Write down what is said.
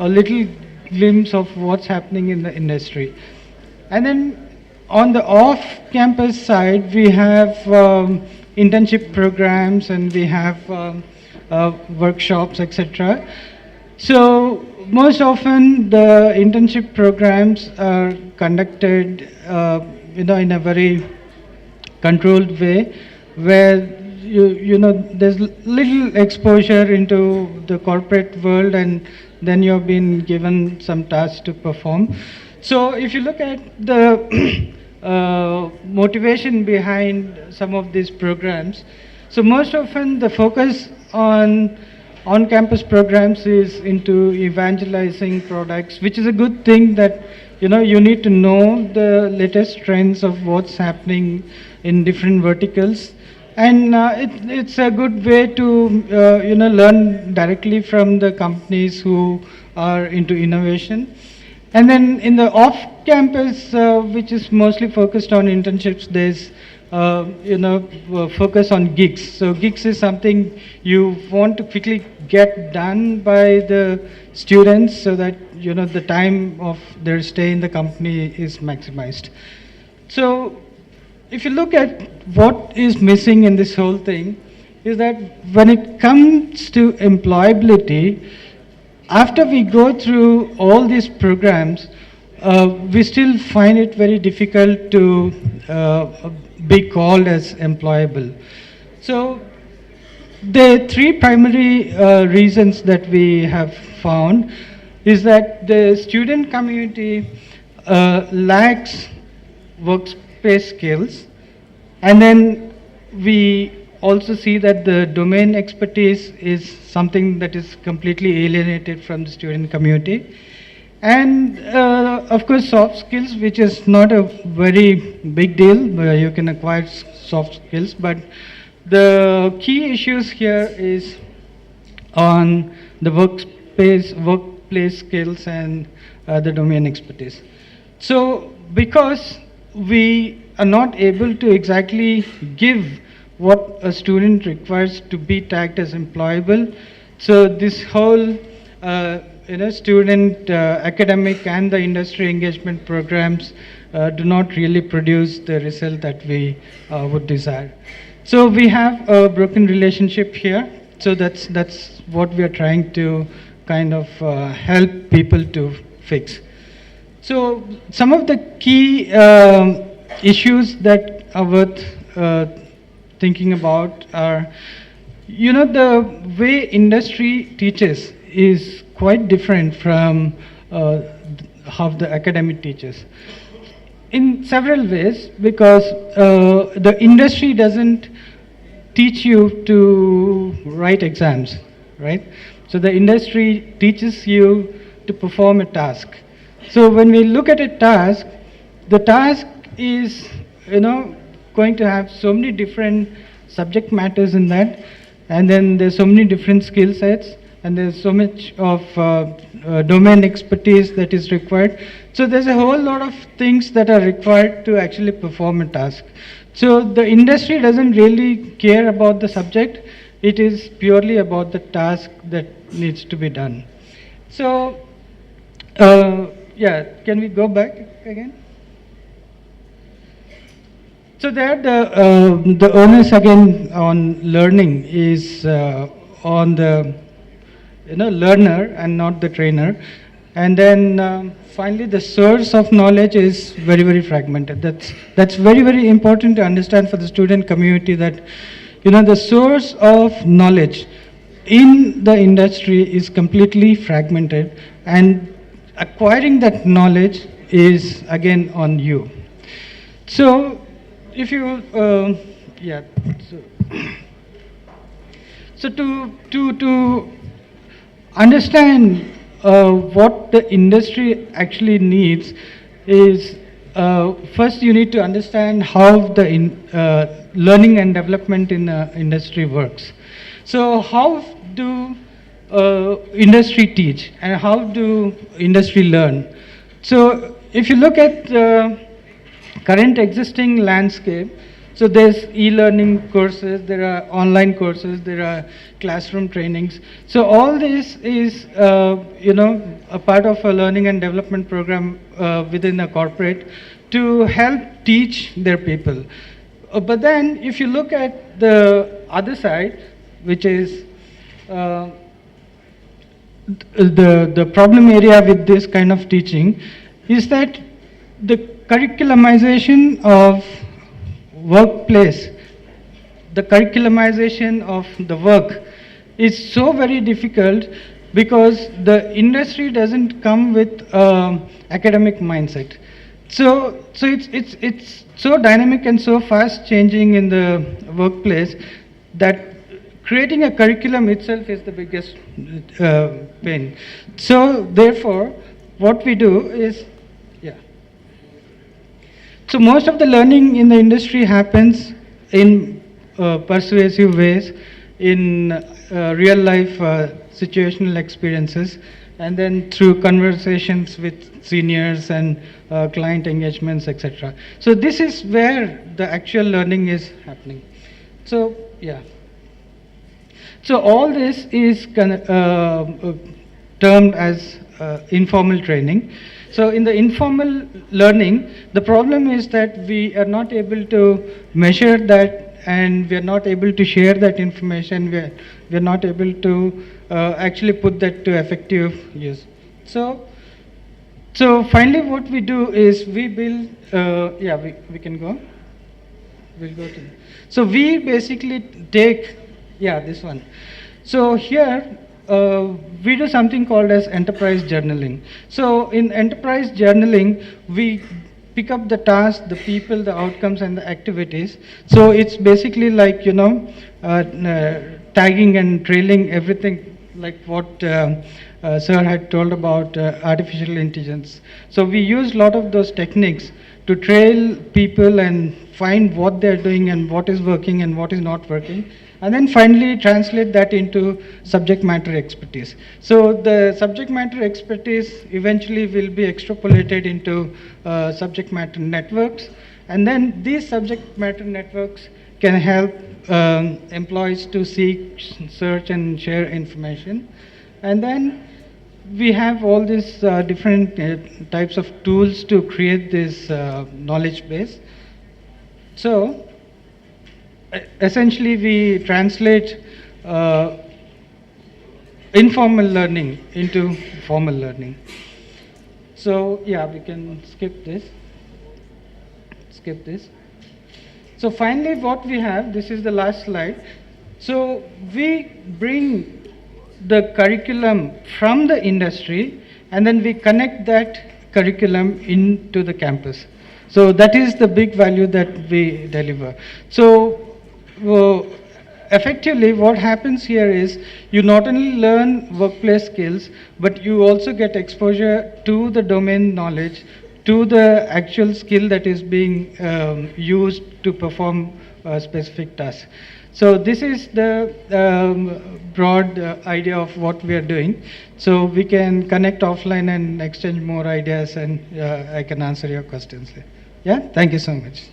a little glimpse of what's happening in the industry. And then on the off-campus side, we have internship programs and we have workshops, etc. So most often the internship programs are conducted, in a very controlled way, where there's little exposure into the corporate world, and then you've been given some tasks to perform. So if you look at the motivation behind some of these programs, so most often the focus on-campus programs is into evangelizing products, which is a good thing that you need to know the latest trends of what's happening in different verticals. And it's a good way to learn directly from the companies who are into innovation. And then in the off-campus, which is mostly focused on internships, there's focus on gigs. So gigs is something you want to quickly get done by the students, so that the time of their stay in the company is maximized. So if you look at what is missing in this whole thing, is that when it comes to employability, after we go through all these programs, we still find it very difficult to be called as employable. So the three primary reasons that we have found is that the student community lacks workspace skills, and then we also see that the domain expertise is something that is completely alienated from the student community. And of course soft skills, which is not a very big deal, you can acquire soft skills, but the key issues here is on the workplace skills and the domain expertise. So because we are not able to exactly give what a student requires to be tagged as employable, so this whole student academic and the industry engagement programs do not really produce the result that we would desire. So we have a broken relationship here. So that's what we are trying to kind of help people to fix. So some of the key issues that are worth thinking about are, the way industry teaches is quite different from how the academic teaches. In several ways, because the industry doesn't teach you to write exams, right? So the industry teaches you to perform a task. So when we look at a task, the task is, going to have so many different subject matters in that, and then there's so many different skill sets, and there's so much of domain expertise that is required. So there's a whole lot of things that are required to actually perform a task. So the industry doesn't really care about the subject, it is purely about the task that needs to be done. So, can we go back again? So there the onus again on learning is on the learner and not the trainer. And then finally the source of knowledge is very, very fragmented. That's very, very important to understand for the student community, that the source of knowledge in the industry is completely fragmented, and acquiring that knowledge is again on you. So if you so to understand what the industry actually needs is, first you need to understand how the learning and development in the industry works. So how do industry teach, and how do industry learn? So if you look at the current existing landscape, So there's e-learning courses, there are online courses, there are classroom trainings. So all this is, a part of a learning and development program within a corporate to help teach their people. But then if you look at the other side, which is the problem area with this kind of teaching, is that the curriculumization of workplace, the curriculumization of the work is so very difficult because the industry doesn't come with academic mindset. So it's so dynamic and so fast changing in the workplace that creating a curriculum itself is the biggest pain. So therefore, what we do is, yeah. So most of the learning in the industry happens in persuasive ways, in real life situational experiences, and then through conversations with seniors and client engagements, etc. So this is where the actual learning is happening. So yeah. So all this is termed as informal training. So in the informal learning, the problem is that we are not able to measure that, and we are not able to share that information. We are not able to actually put that to effective use. So finally what we do is we build, we can go. We'll go to, so we basically take, this one. So here, we do something called as enterprise journaling. So in enterprise journaling, we pick up the tasks, the people, the outcomes, and the activities. So it's basically like, tagging and trailing everything, like what Sir had told about artificial intelligence. So we use a lot of those techniques to trail people and find what they're doing and what is working and what is not working, and then finally translate that into subject matter expertise. So the subject matter expertise eventually will be extrapolated into subject matter networks, and then these subject matter networks can help employees to seek, search, and share information. And then we have all these different types of tools to create this knowledge base. So essentially we translate informal learning into formal learning. So yeah, we can skip this. So finally what we have, this is the last slide. So we bring the curriculum from the industry, and then we connect that curriculum into the campus. So that is the big value that we deliver. So effectively what happens here is you not only learn workplace skills, but you also get exposure to the domain knowledge, to the actual skill that is being used to perform a specific task. So this is the broad idea of what we are doing. So we can connect offline and exchange more ideas, and I can answer your questions. Yeah, thank you so much.